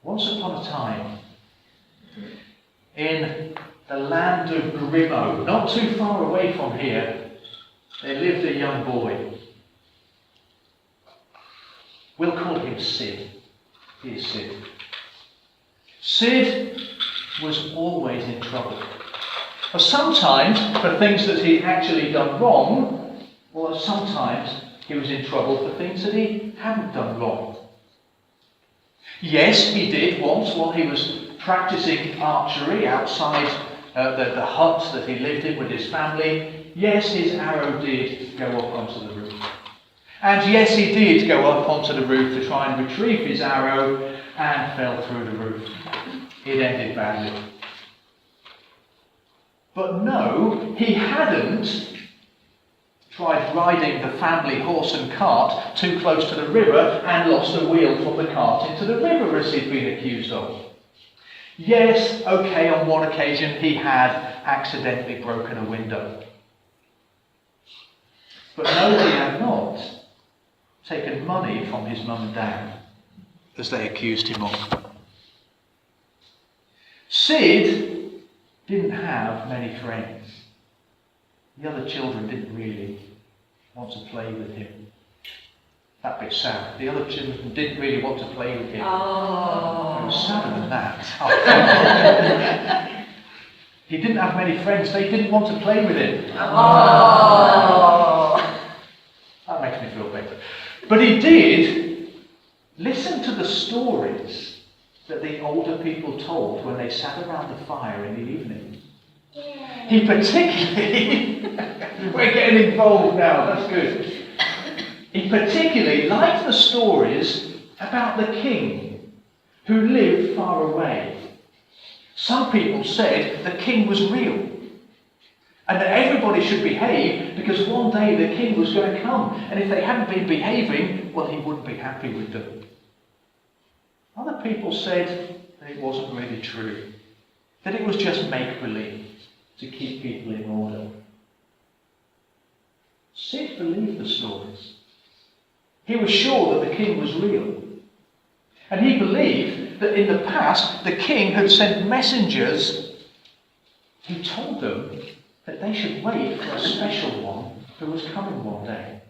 Once upon a time, in the land of Grimmo, not too far away from here, there lived a young boy. We'll call him Sid. Here's Sid. Sid was always in trouble. Or sometimes for things that he'd actually done wrong, or sometimes he was in trouble for things that he hadn't done wrong. Yes, he did once, while he was practicing archery outside the hut that he lived in with his family. Yes, his arrow did go up onto the roof. And yes, he did go up onto the roof to try and retrieve his arrow and fell through the roof. It ended badly. But no, he hadn't tried riding the family horse and cart too close to the river and lost the wheel from the cart into the river as he'd been accused of. Yes, okay, on one occasion he had accidentally broken a window. But no, he had not taken money from his mum and dad, as they accused him of. Sid didn't have many friends. The other children didn't really want to play with him. That bit's sad. The other children didn't really want to play with him. Oh. It was sadder than that. He didn't have many friends. They didn't want to play with him. Oh. That makes me feel better. But he did listen to the stories that the older people told when they sat around the fire in the evening. Yeah. He particularly, we're getting involved now, that's good. He particularly liked the stories about the king who lived far away. Some people said the king was real and that everybody should behave because one day the king was going to come, and if they hadn't been behaving, well, he wouldn't be happy with them. Other people said that it wasn't really true, that it was just make-believe to keep people in order. Sid believed the stories. He was sure that the king was real. And he believed that in the past the king had sent messengers who told them that they should wait for a special one who was coming one day.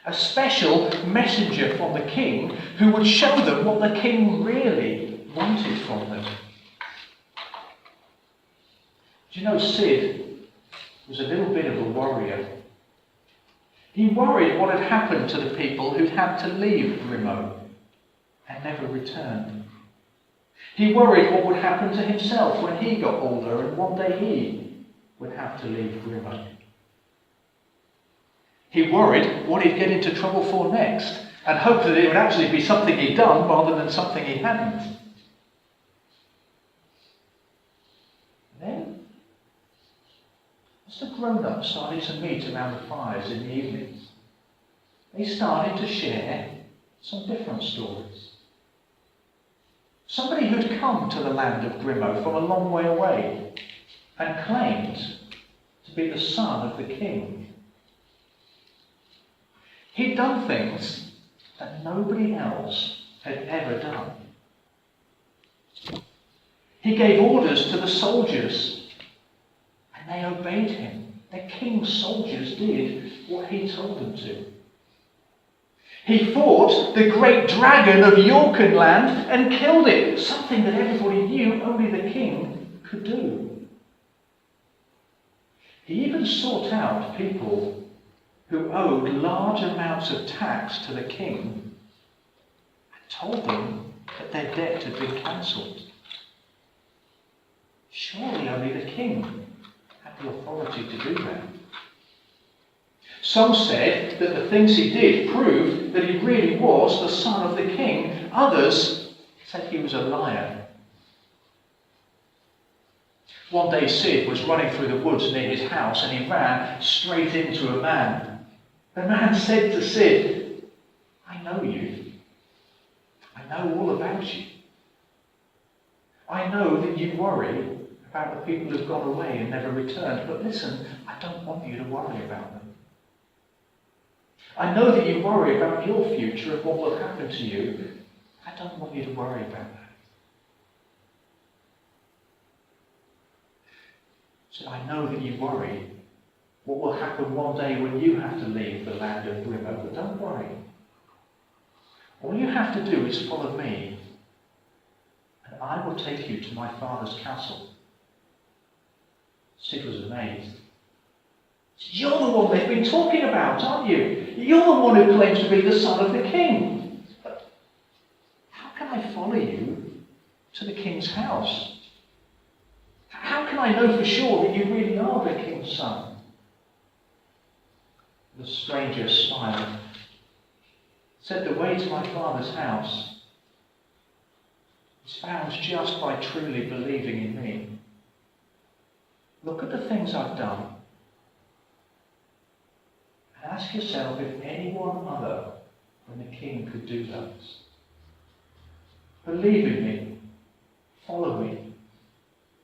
A special messenger from the king who would show them what the king really wanted from them. Do you know, Sid was a little bit of a worrier. He worried what had happened to the people who'd had to leave Grimmo and never returned. He worried what would happen to himself when he got older and one day he would have to leave Grimmo. He worried what he'd get into trouble for next and hoped that it would actually be something he'd done rather than something he hadn't. Then, as the grown-ups started to meet around the fires in the evenings, they started to share some different stories. Somebody who'd come to the land of Grimmo from a long way away and claimed to be the son of the king. He'd done things that nobody else had ever done. He gave orders to the soldiers, and they obeyed him. The king's soldiers did what he told them to. He fought the great dragon of Yorkenland and killed it, something that everybody knew only the king could do. He even sought out people who owed large amounts of tax to the king and told them that their debt had been cancelled. Surely only the king had the authority to do that. Some said that the things he did proved that he really was the son of the king. Others said he was a liar. One day Sid was running through the woods near his house and he ran straight into a man. The man said to Sid, "I know you. I know all about you. I know that you worry about the people who've gone away and never returned, but listen, I don't want you to worry about them. I know that you worry about your future and what will happen to you. I don't want you to worry about that. He said, I know that you worry what will happen one day when you have to leave the land of River, but don't worry. All you have to do is follow me, and I will take you to my father's castle. Sid was amazed. You're the one they've been talking about, aren't you? You're the one who claims to be the son of the king. But how can I follow you to the king's house? How can I know for sure that you really are the king's son? The stranger smiled. Said, the way to my father's house is found just by truly believing in me. Look at the things I've done. And ask yourself if anyone other than the king could do those. Believe in me. Follow me.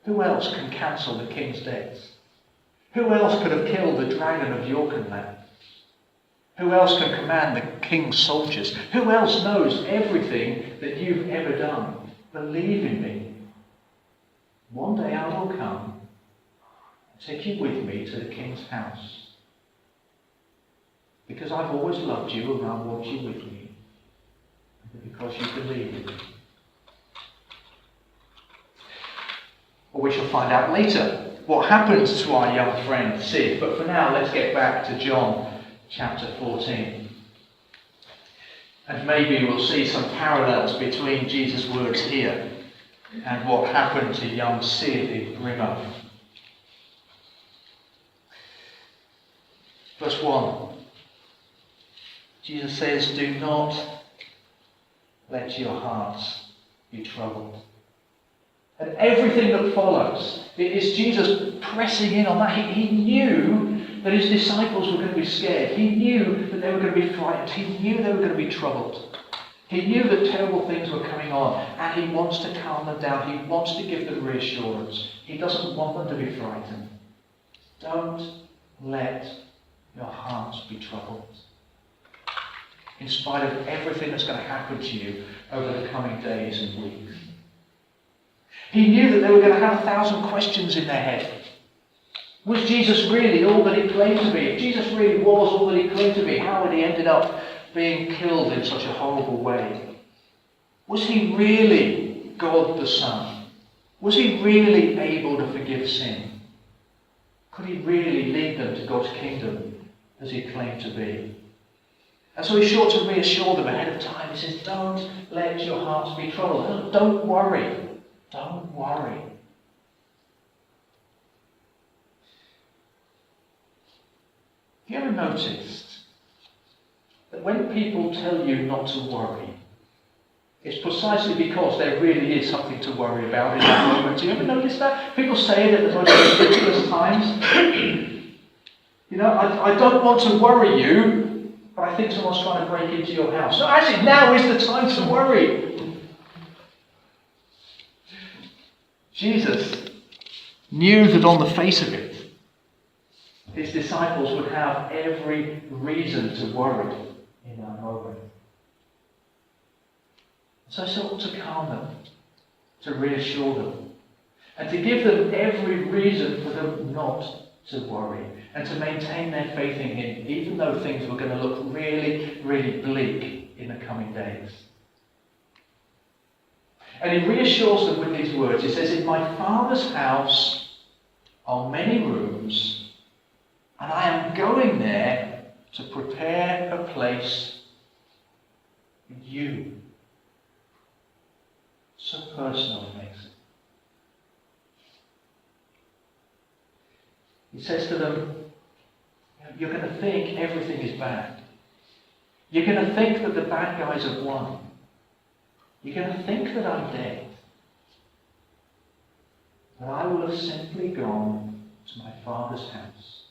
Who else can cancel the king's debts? Who else could have killed the dragon of Yorkenland? Who else can command the king's soldiers? Who else knows everything that you've ever done? Believe in me. One day I will come and take you with me to the king's house. Because I've always loved you and I want you with me. And because you believe in me. Well, we shall find out later what happens to our young friend Sid. But for now, let's get back to John chapter 14. And maybe we'll see some parallels between Jesus' words here and what happened to young Sid in Brimmer. Verse 1. Jesus says, do not let your hearts be troubled. And everything that follows, it is Jesus pressing in on that. He knew that his disciples were going to be scared. He knew that they were going to be frightened. He knew they were going to be troubled. He knew that terrible things were coming on, and he wants to calm them down. He wants to give them reassurance. He doesn't want them to be frightened. Don't let your hearts be troubled. In spite of everything that's going to happen to you over the coming days and weeks. He knew that they were going to have 1,000 questions in their head. Was Jesus really all that he claimed to be? If Jesus really was all that he claimed to be, how had he ended up being killed in such a horrible way? Was he really God the Son? Was he really able to forgive sin? Could he really lead them to God's kingdom as he claimed to be? And so he's sure to reassure them ahead of time. He says, don't let your hearts be troubled. Don't worry. Don't worry. Have you ever noticed that when people tell you not to worry, it's precisely because there really is something to worry about in that moment? Do you ever notice that? People say it at the most ridiculous times. You know, I don't want to worry you, but I think someone's trying to break into your house. No, actually, now is the time to worry. Jesus knew that on the face of it, his disciples would have every reason to worry in that moment. So he sought to calm them, to reassure them, and to give them every reason for them not to worry, and to maintain their faith in him, even though things were going to look really, really bleak in the coming days. And he reassures them with these words. He says, in my Father's house are many rooms, and I am going there to prepare a place for you. So personal it makes it. He says to them, you're going to think everything is bad. You're going to think that the bad guys have won. You're going to think that I'm dead. But I will have simply gone to my Father's house.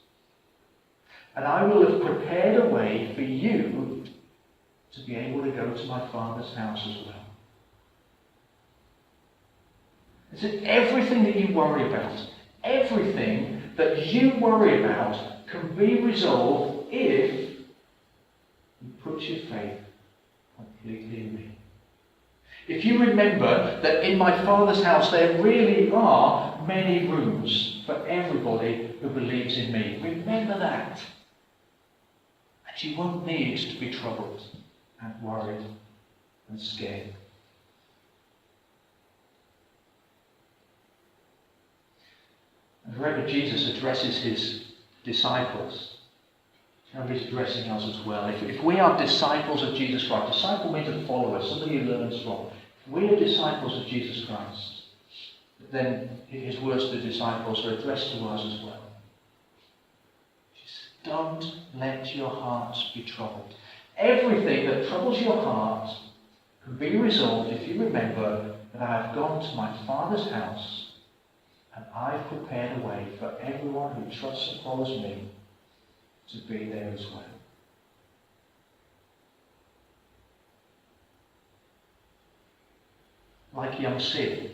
And I will have prepared a way for you to be able to go to my Father's house as well. It's that everything that you worry about, everything that you worry about can be resolved if you put your faith completely in me. If you remember that in my Father's house there really are many rooms for everybody who believes in me. Remember that. And you won't need to be troubled and worried and scared. And wherever Jesus addresses his disciples, he's addressing us as well. If we are disciples of Jesus Christ, disciple means a follower, somebody who learns from. If we are disciples of Jesus Christ, then his words to the disciples are addressed to us as well. Just don't let your hearts be troubled. Everything that troubles your heart can be resolved if you remember that I have gone to my Father's house and I've prepared a way for everyone who trusts and follows me to be there as well. Like young Sid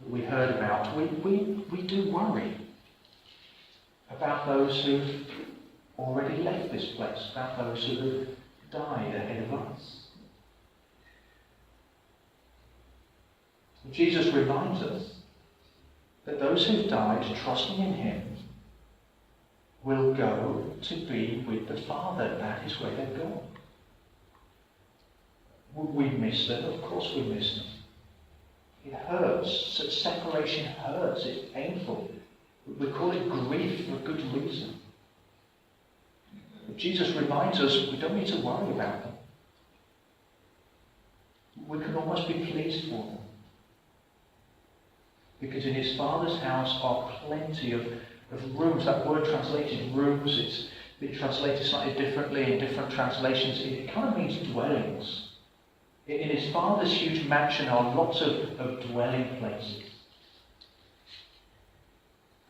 that we heard about, we do worry about those who've already left this place, about those who have died ahead of us. And Jesus reminds us that those who've died trusting in him will go to be with the Father. That is where they're gone. We miss them, of course we miss them. It hurts. Separation hurts. It's painful. We call it grief for a good reason. But Jesus reminds us we don't need to worry about them. We can almost be pleased for them. Because in his Father's house are plenty of rooms. That word translated rooms, it's been translated slightly differently in different translations. It kind of means dwellings. In his Father's huge mansion are lots of dwelling places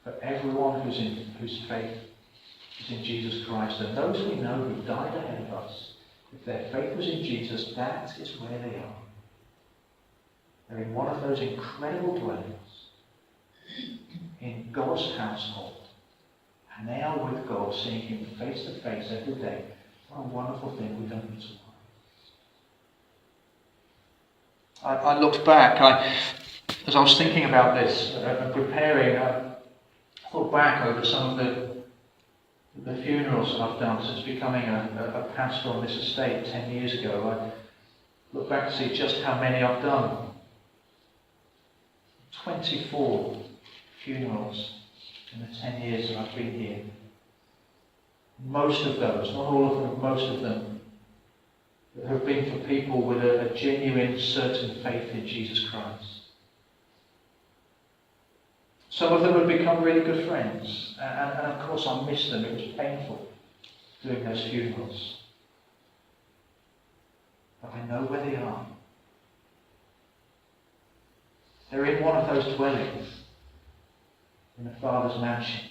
for everyone whose faith is in Jesus Christ. And those we know who died ahead of us, if their faith was in Jesus, that is where they are. They're in one of those incredible dwellings in God's household. And they are with God, seeing him face to face every day. What a wonderful thing. We don't need to worry. I looked back, as I was thinking about this and preparing, I thought back over some of the funerals that I've done since becoming a pastor on this estate 10 years ago. I looked back to see just how many I've done. 24 funerals in the 10 years that I've been here. Most of those, not all of them, most of them, have been for people with a genuine, certain faith in Jesus Christ. Some of them have become really good friends, and of course I miss them. It was painful doing those funerals. But I know where they are. They're in one of those dwellings in the Father's mansion.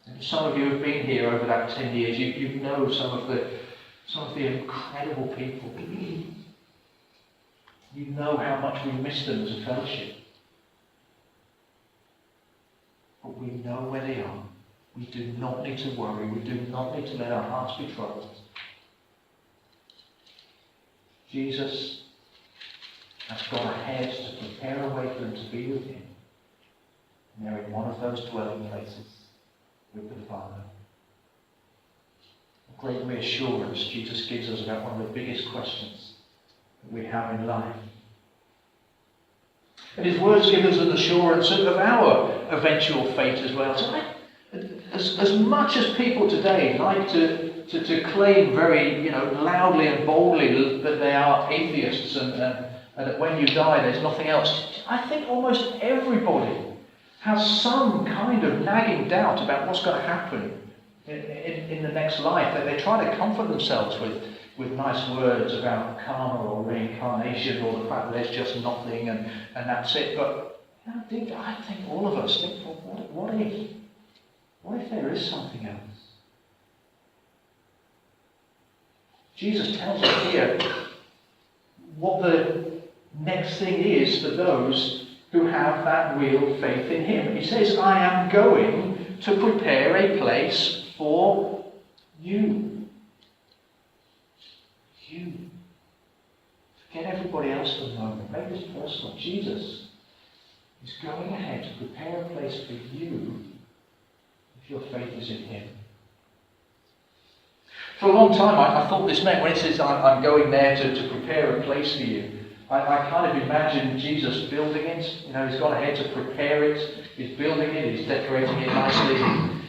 And some of you have been here over that 10 years. You know some of the incredible people. You know how much we miss them as a fellowship. But we know where they are. We do not need to worry. We do not need to let our hearts be troubled. Jesus has gone ahead to prepare a way for them to be with him. And they're in one of those dwelling places with the Father. A great reassurance Jesus gives us about one of the biggest questions that we have in life. And his words give us an assurance of our eventual fate as well. So as much as people today like to claim very loudly and boldly that they are atheists and that when you die there's nothing else, I think almost everybody has some kind of nagging doubt about what's going to happen in the next life. That they try to comfort themselves with nice words about karma or reincarnation or the fact that there's just nothing and that's it. But I think all of us think, well, what if there is something else? Jesus tells us here what the next thing is for those who have that real faith in him. He says, I am going to prepare a place for you. you. Forget everybody else for the moment. Make this personal. Jesus is going ahead to prepare a place for you if your faith is in him. For a long time, I thought this meant when it says I'm going there to prepare a place for you, I kind of imagined Jesus building it. He's gone ahead to prepare it. He's building it. He's decorating it nicely.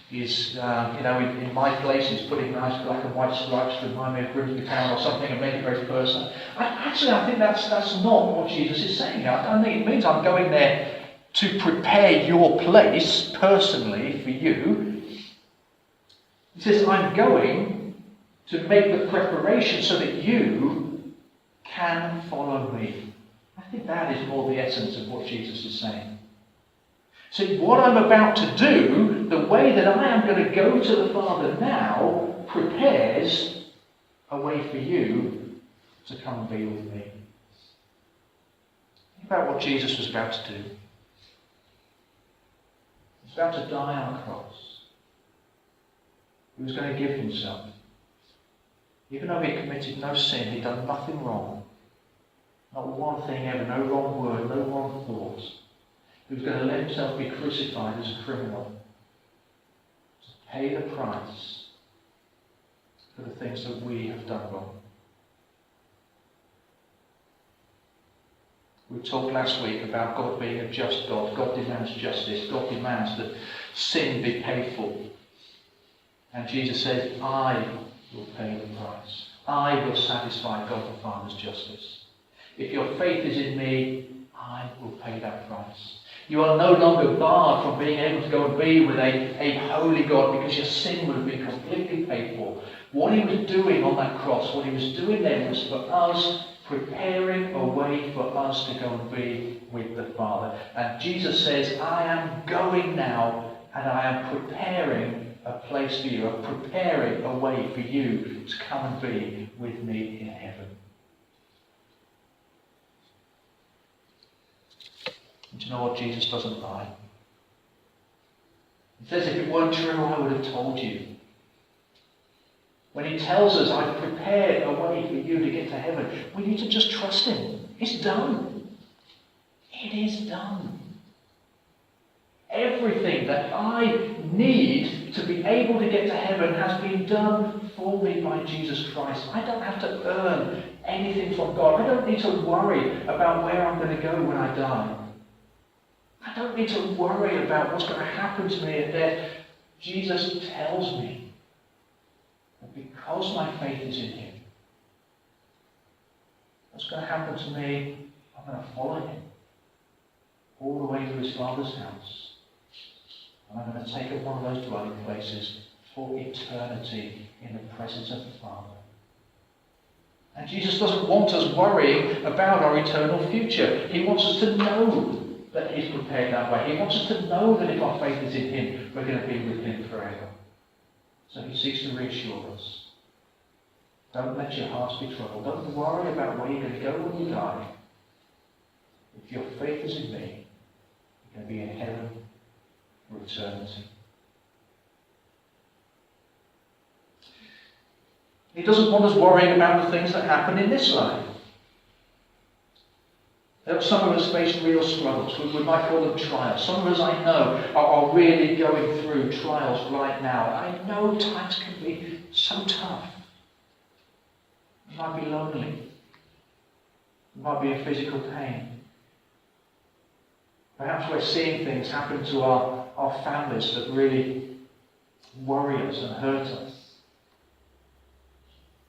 He's, in my place, he's putting nice black and white stripes to remind me of Grimsby Town or something and make it very personal. I think that's not what Jesus is saying. I don't think it means I'm going there to prepare your place personally for you. He says, I'm going to make the preparation so that you can follow me. I think that is more the essence of what Jesus is saying. See, what I'm about to do, the way that I am going to go to the Father now, prepares a way for you to come and be with me. Think about what Jesus was about to do. He was about to die on a cross. He was going to give himself. Even though he committed no sin, he'd done nothing wrong. Not one thing ever, no wrong word, no wrong thought. He was going to let himself be crucified as a criminal to pay the price for the things that we have done wrong. We talked last week about God being a just God. God demands justice. God demands that sin be paid for. And Jesus said, I will pay the price. I will satisfy God the Father's justice. If your faith is in me, I will pay that price. You are no longer barred from being able to go and be with a holy God because your sin would have been completely paid for. What he was doing on that cross, what he was doing then was for us, preparing a way for us to go and be with the Father. And Jesus says, I am going now and I am preparing a place for you. I'm preparing a way for you to come and be with me in heaven. Do you know what? Jesus doesn't lie. He says, if it weren't true, I would have told you. When he tells us, I've prepared a way for you to get to heaven, we need to just trust him. It's done. It is done. Everything that I need to be able to get to heaven has been done for me by Jesus Christ. I don't have to earn anything from God. I don't need to worry about where I'm going to go when I die. I don't need to worry about what's going to happen to me at death. Jesus tells me that because my faith is in him, what's going to happen to me, I'm going to follow him all the way to his Father's house. And I'm going to take up one of those dwelling places for eternity in the presence of the Father. And Jesus doesn't want us worrying about our eternal future. He wants us to know that he's prepared that way. He wants us to know that if our faith is in him, we're going to be with him forever. So he seeks to reassure us. Don't let your hearts be troubled. Don't worry about where you're going to go when you die. If your faith is in me, you're going to be in heaven for eternity. He doesn't want us worrying about the things that happen in this life. Some of us face real struggles. We might call them trials. Some of us, I know, are really going through trials right now. I know times can be so tough. You might be lonely. You might be in physical pain. Perhaps we're seeing things happen to our families that really worry us and hurt us.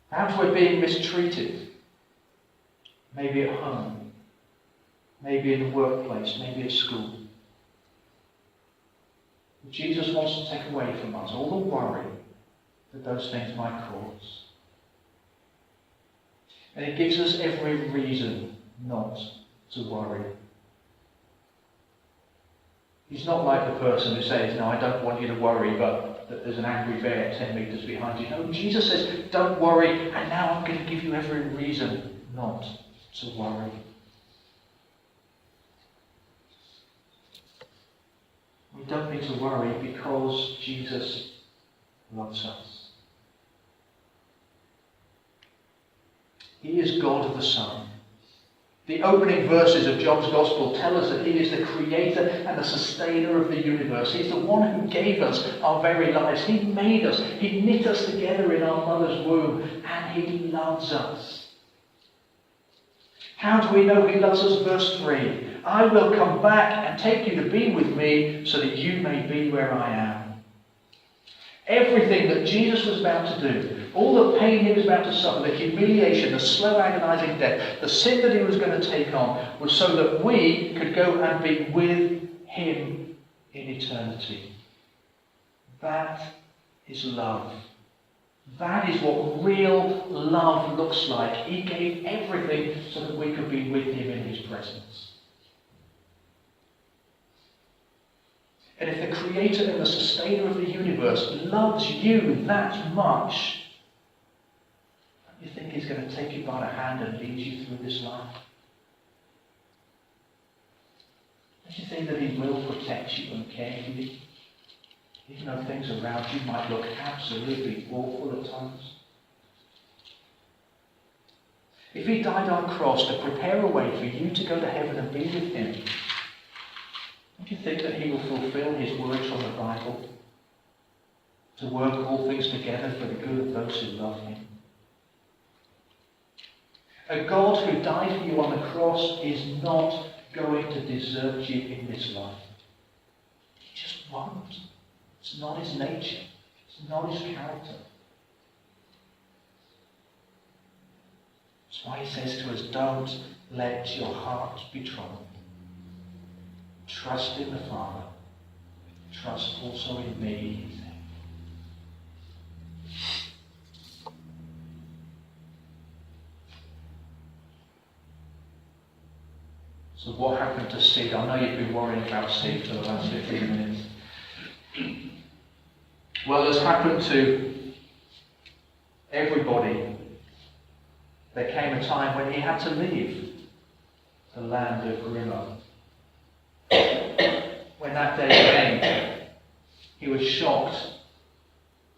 Perhaps we're being mistreated. Maybe at home. Maybe in the workplace, maybe at school. Jesus wants to take away from us all the worry that those things might cause. And it gives us every reason not to worry. He's not like the person who says, no, I don't want you to worry, but that there's an angry bear 10 metres behind you. No, Jesus says, don't worry, and now I'm going to give you every reason not to worry. We don't need to worry because Jesus loves us. He is God the Son. The opening verses of John's Gospel tell us that he is the creator and the sustainer of the universe. He's the one who gave us our very lives. He made us. He knit us together in our mother's womb, and he loves us. How do we know he loves us? Verse 3. I will come back and take you to be with me so that you may be where I am. Everything that Jesus was about to do, all the pain he was about to suffer, the humiliation, the slow agonizing death, the sin that he was going to take on, was so that we could go and be with him in eternity. That is love. That is what real love looks like. He gave everything so that we could be with him in his presence. And if the creator and the sustainer of the universe loves you that much, don't you think he's going to take you by the hand and lead you through this life? Don't you think that he will protect you and care for you? Even though things around you might look absolutely awful at times. If he died on a cross to prepare a way for you to go to heaven and be with him, don't you think that he will fulfill his words from the Bible to work all things together for the good of those who love him? A God who died for you on the cross is not going to desert you in this life. He just won't. It's not his nature. It's not his character. That's why he says to us, don't let your heart be troubled. Trust in the Father. Trust also in me. So what happened to Sid? I know you've been worrying about Sid for the last 15 minutes. Well, as happened to everybody, there came a time when he had to leave the land of Grimmo. When that day came, he was shocked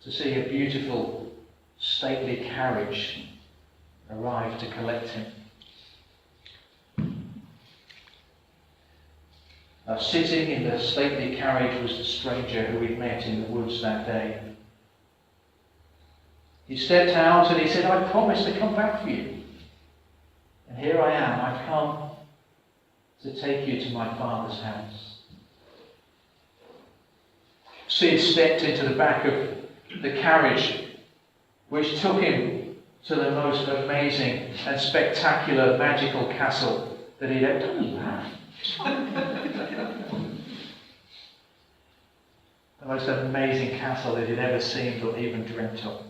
to see a beautiful, stately carriage arrive to collect him. Now, sitting in the stately carriage was the stranger who he'd met in the woods that day. He stepped out and he said, I promised to come back for you. And here I am. I've come to take you to my father's house. Sid stepped into the back of the carriage, which took him to the most amazing and spectacular magical castle that he'd ever done. The most amazing castle that he'd ever seen or even dreamt of.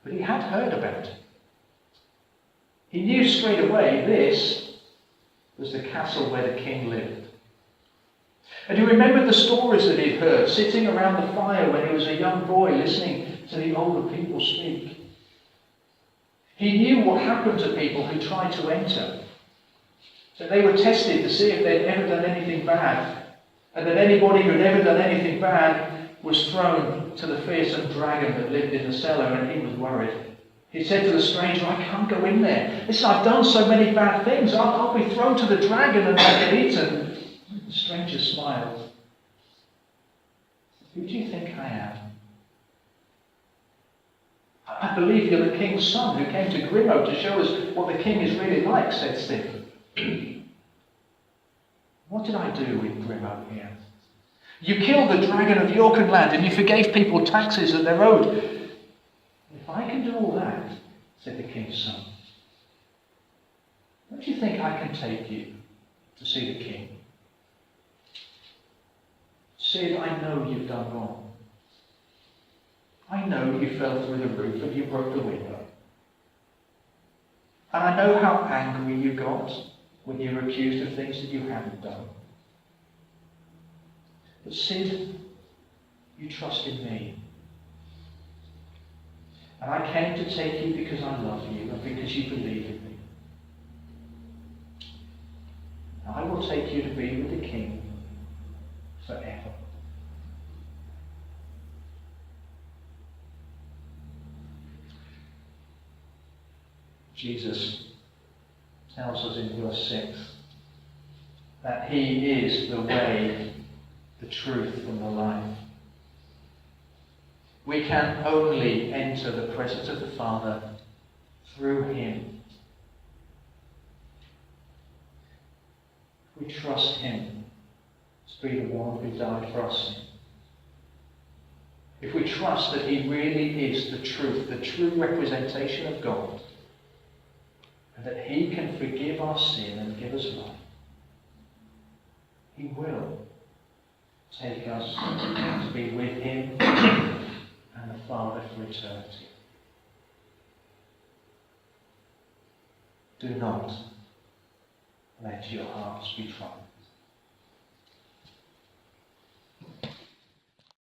But he had heard about it. He knew straight away this was the castle where the king lived. And he remembered the stories that he'd heard, sitting around the fire when he was a young boy listening to the older people speak. He knew what happened to people who tried to enter. That they were tested to see if they'd ever done anything bad. And that anybody who'd ever done anything bad was thrown to the fearsome dragon that lived in the cellar, and he was worried. He said to the stranger, I can't go in there. Listen, I've done so many bad things. I'll be thrown to the dragon and I'll get eaten. The stranger smiled. Who do you think I am? I believe you're the king's son who came to Grimmo to show us what the king is really like, said Stephen. What did I do in Grimmo? He asked. You killed the dragon of Yorkenland and you forgave people taxes that they're owed. If I can do all that, said the king's son, don't you think I can take you to see the king? Sid, I know you've done wrong. I know you fell through the roof and you broke the window. And I know how angry you got when you were accused of things that you hadn't done. But Sid, you trust in me. And I came to take you because I love you and because you believe in me. And I will take you to be with the king forever. Jesus tells us in verse 6 that he is the way, the truth, and the life. We can only enter the presence of the Father through him. We trust him to be the one who died for us. If we trust that he really is the truth, the true representation of God, and that he can forgive our sin and give us life, he will take us to be with him and the Father for eternity. Do not let your hearts be troubled.